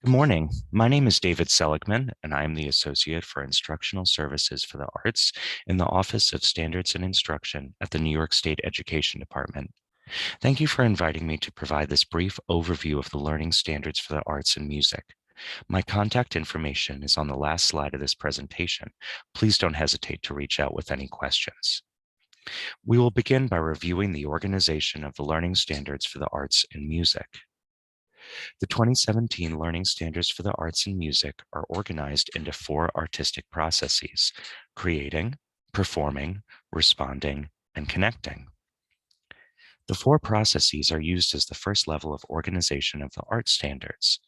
Good morning. My name is David Seligman, and I am the Associate for Instructional Services for the Arts in the Office of Standards and Instruction at the New York State Education Department. Thank you for inviting me to provide this brief overview of the learning standards for the arts and music. My contact information is on the last slide of this presentation. Please don't hesitate to reach out with any questions. We will begin by reviewing the organization of the learning standards for the arts and music. The 2017 Learning Standards for the Arts and Music are organized into four artistic processes: creating, performing, responding, and connecting. The four processes are used as the first level of organization of the art standards.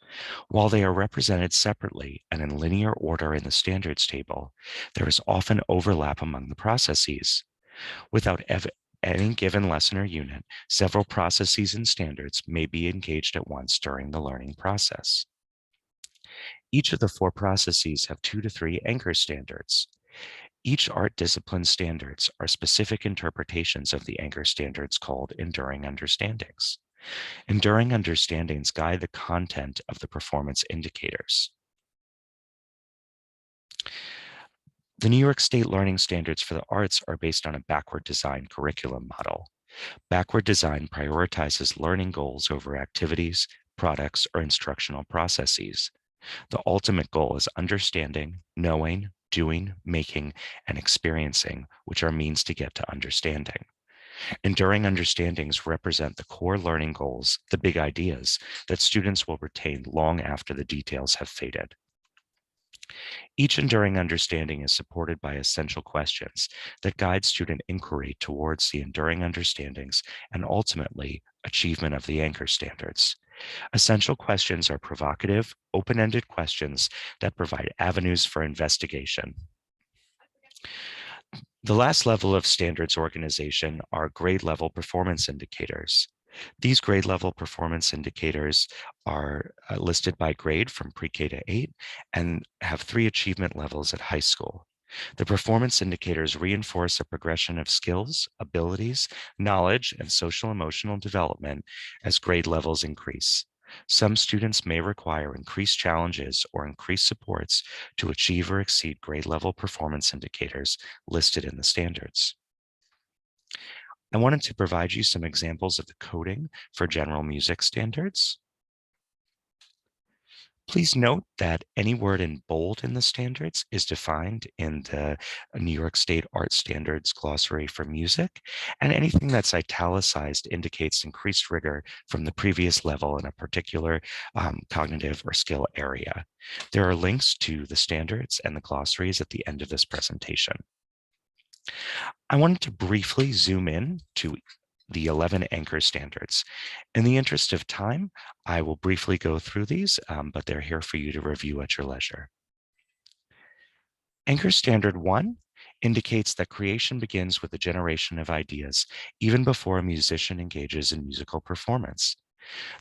While they are represented separately and in linear order in the standards table, there is often overlap among the processes. Without any given lesson or unit, several processes and standards may be engaged at once during the learning process. Each of the four processes have 2 to 3 anchor standards. Each art discipline standards are specific interpretations of the anchor standards called enduring understandings. Enduring understandings guide the content of the performance indicators. The New York State Learning Standards for the Arts are based on a backward design curriculum model. Backward design prioritizes learning goals over activities, products, or instructional processes. The ultimate goal is understanding, knowing, doing, making, and experiencing, which are means to get to understanding. Enduring understandings represent the core learning goals, the big ideas, that students will retain long after the details have faded. Each enduring understanding is supported by essential questions that guide student inquiry towards the enduring understandings and ultimately achievement of the anchor standards. Essential questions are provocative, open-ended questions that provide avenues for investigation. The last level of standards organization are grade level performance indicators. These grade level performance indicators are listed by grade from pre-K to 8 and have 3 achievement levels at high school. The performance indicators reinforce a progression of skills, abilities, knowledge, and social emotional development as grade levels increase. Some students may require increased challenges or increased supports to achieve or exceed grade level performance indicators listed in the standards. I wanted to provide you some examples of the coding for general music standards. Please note that any word in bold in the standards is defined in the New York State Art Standards Glossary for Music, and anything that's italicized indicates increased rigor from the previous level in a particular cognitive or skill area. There are links to the standards and the glossaries at the end of this presentation. I wanted to briefly zoom in to the 11 anchor standards. In the interest of time, I will briefly go through these, but they're here for you to review at your leisure. Anchor Standard 1 indicates that creation begins with the generation of ideas, even before a musician engages in musical performance.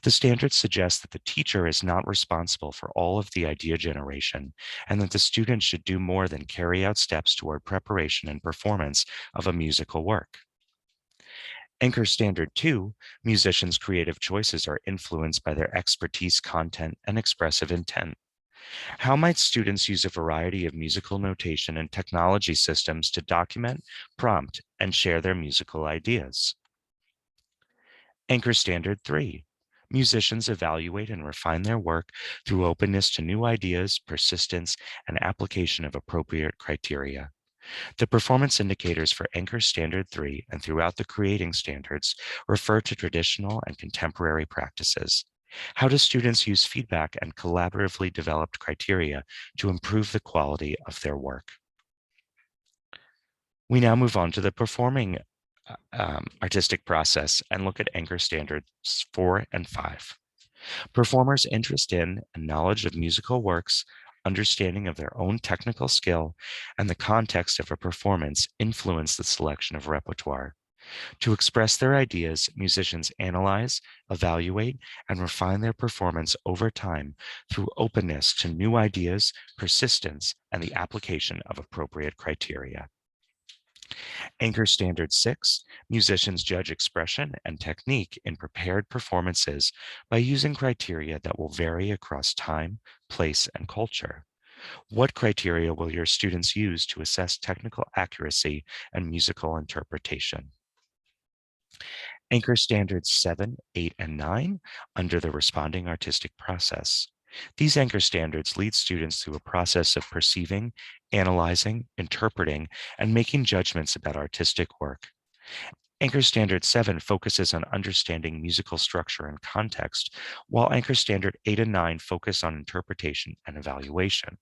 The standard suggests that the teacher is not responsible for all of the idea generation, and that the student should do more than carry out steps toward preparation and performance of a musical work. Anchor Standard 2, musicians' creative choices are influenced by their expertise, content, and expressive intent. How might students use a variety of musical notation and technology systems to document, prompt, and share their musical ideas? Anchor Standard 3, musicians evaluate and refine their work through openness to new ideas, persistence, and application of appropriate criteria. The performance indicators for Anchor Standard 3 and throughout the creating standards refer to traditional and contemporary practices. How do students use feedback and collaboratively developed criteria to improve the quality of their work? We now move on to the performing artistic process and look at Anchor Standards 4 and 5. Performers' interest in and knowledge of musical works, understanding of their own technical skill, and the context of a performance influence the selection of repertoire. To express their ideas, musicians analyze, evaluate, and refine their performance over time through openness to new ideas, persistence, and the application of appropriate criteria. Anchor Standard 6, musicians judge expression and technique in prepared performances by using criteria that will vary across time, place, and culture. What criteria will your students use to assess technical accuracy and musical interpretation? Anchor Standards 7, 8, and 9 under the responding artistic process. These anchor standards lead students through a process of perceiving, analyzing, interpreting, and making judgments about artistic work. Anchor Standard 7 focuses on understanding musical structure and context, while Anchor Standard 8 and 9 focus on interpretation and evaluation.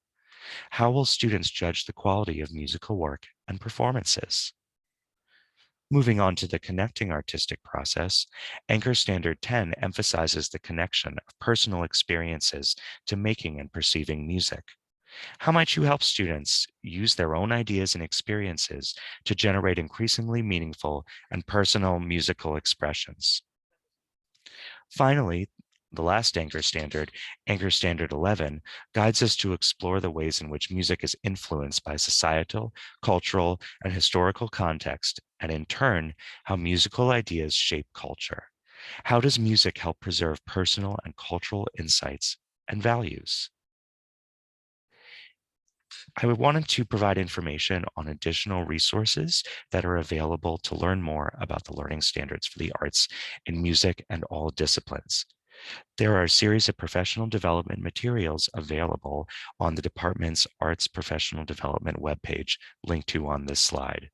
How will students judge the quality of musical work and performances? Moving on to the connecting artistic process, Anchor Standard 10 emphasizes the connection of personal experiences to making and perceiving music. How might you help students use their own ideas and experiences to generate increasingly meaningful and personal musical expressions? Finally, the last Anchor Standard 11, guides us to explore the ways in which music is influenced by societal, cultural, and historical context, and in turn, how musical ideas shape culture. How does music help preserve personal and cultural insights and values? I wanted to provide information on additional resources that are available to learn more about the learning standards for the arts in music and all disciplines. There are a series of professional development materials available on the department's Arts Professional Development webpage, linked to on this slide.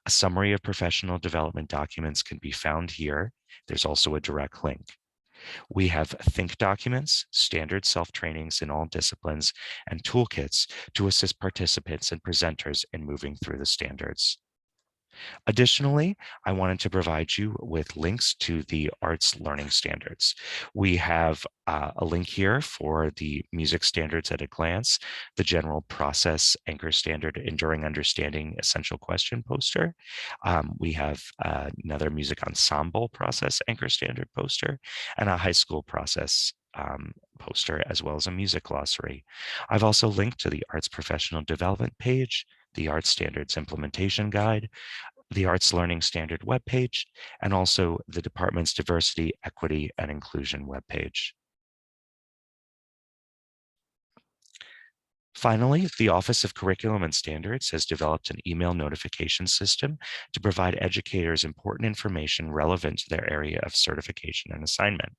A summary of professional development documents can be found here. There's also a direct link. We have think documents, standard self-trainings in all disciplines, and toolkits to assist participants and presenters in moving through the standards. Additionally, I wanted to provide you with links to the arts learning standards. We have a link here for the music standards at a glance, the general process anchor standard enduring understanding essential question poster. We have another music ensemble process anchor standard poster and a high school process poster, as well as a music glossary. I've also linked to the arts professional development page, the arts standards implementation guide, the Arts Learning Standard webpage, and also the department's Diversity, Equity, and Inclusion webpage. Finally, the Office of Curriculum and Standards has developed an email notification system to provide educators important information relevant to their area of certification and assignment.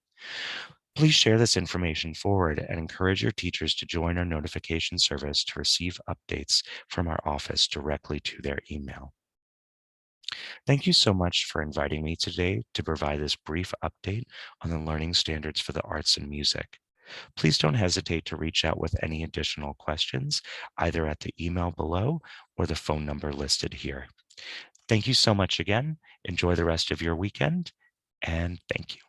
Please share this information forward and encourage your teachers to join our notification service to receive updates from our office directly to their email. Thank you so much for inviting me today to provide this brief update on the learning standards for the arts and music. Please don't hesitate to reach out with any additional questions, either at the email below or the phone number listed here. Thank you so much again. Enjoy the rest of your weekend, and thank you.